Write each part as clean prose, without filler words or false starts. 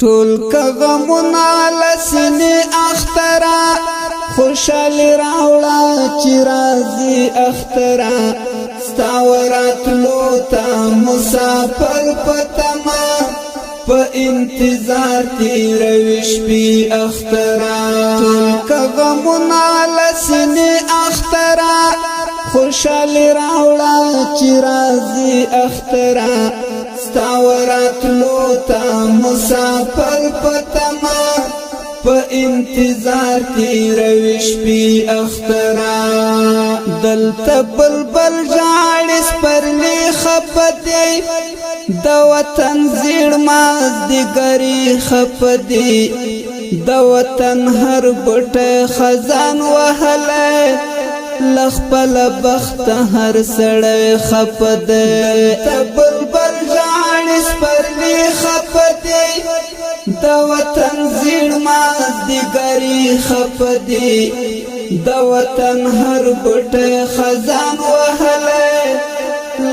ټول کغمونه لسنی اخترا خوشحالی راوړه چې راځي اخترا ستا وراتلو ته مسافر پتما په انتظار تیروي شپې اخترا ټول کغمونه لسنی اخترا خوشحالی راوړه چې راځي اخترا ستا وراتلو ته مسافر پتما په انتظار تیروي شپې اخترا دلته بلبل ژاړي سپرلي خپدي د وطن زیړ مازدیګري خپدي د وطن هر بوټی خزان وهلی لخپل بخت هر سړی خپدی د بلبل ژاړي سپرلي خپدي د وطن زیړ مازدیګري خپدي د وطن هر بوټی خزان وهلی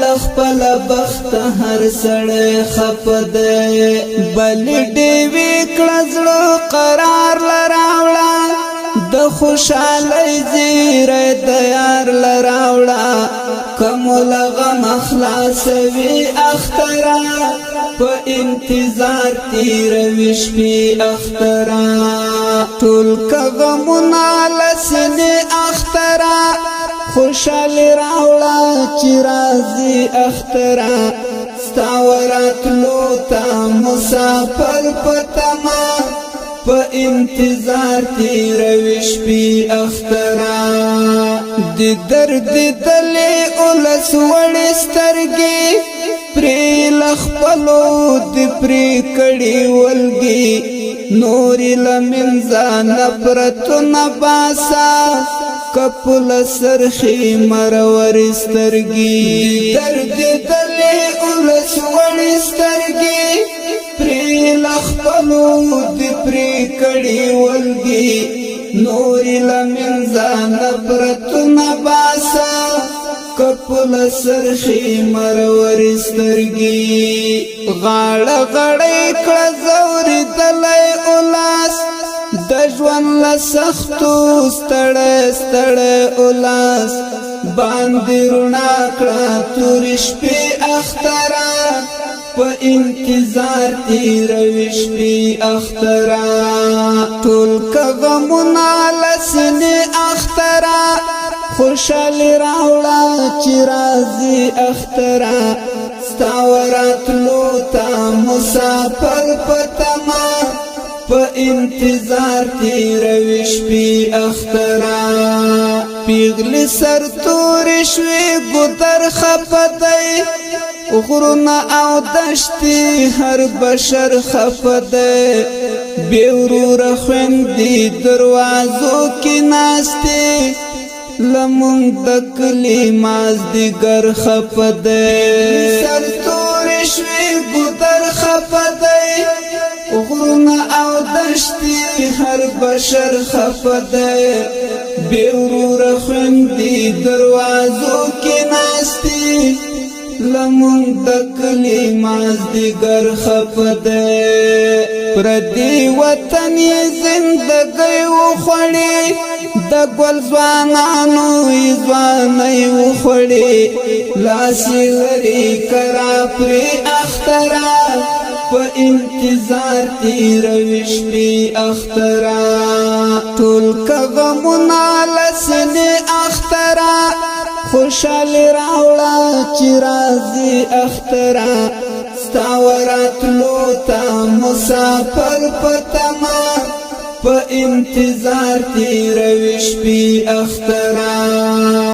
لخپل بخت هر سړی خپدی بلې ډیوې کړه زړه قرار لراوړه د خوشحالۍ زیری د یار لراوړه کمول غم خلاصوي اخترا په انتظار تیروي شپې اخترا ټول کغمونه لسنی اخترا خوشحالي راوړه چې راځي اخترا ستا وراتلو ته مسافر پتما په انتظار تیروي شپې اخترا د درد دلې اولس وړې سترګې پرې لخپلو د پرې کړي ولګي نورې له منځه نفرتونه باسا کپل سرخي مرورې سترګې درد دلې اولس وړې سترګې پرې لخپلو د پرې کړي ولګي نورې له منځه نفرتونه باسا کپل سرخي مرورې سترګې غاړه غړۍ کړه ځورېدلی اولاس د ژوند له سختو ستړی ستړی اولاس باندې رڼا کړه تورې شپې اخترا په انتظار تیروي شپې اخترا ټول کغمونه لسنی اخترا خوشحالي راوړه چې راځي اخترا ستا وراتلو ته مسافر پتما په انتظار تیروي شپې اخترا پیغلې سر تورې شوې ګودر خپدی غرونه او دشتي هر بشر خپدی بې وروره خویندې دروازو کې ناستې لمونږ د کلي مازدیګر خپدی سر تورې شوې ګودر خپدی غرونه او دشتي هر بشر خپدی بې وروره خویندې دروازو کې ناستې لمونږ د کلي مازدیګر خپدی پردي وطن یې زندګۍ وخوړې د ګل ځوانانو یې ځوانۍ وخوړې لاس یې لرې کرا پرې اخترا په انتظار تیروي شپې اخترا ټول کغمونه لسنی اخترا خوشحالي راوړه چې راځي اخترا ستا وراتلو ته مسافر پتما په انتظار تیروي شپې اخترا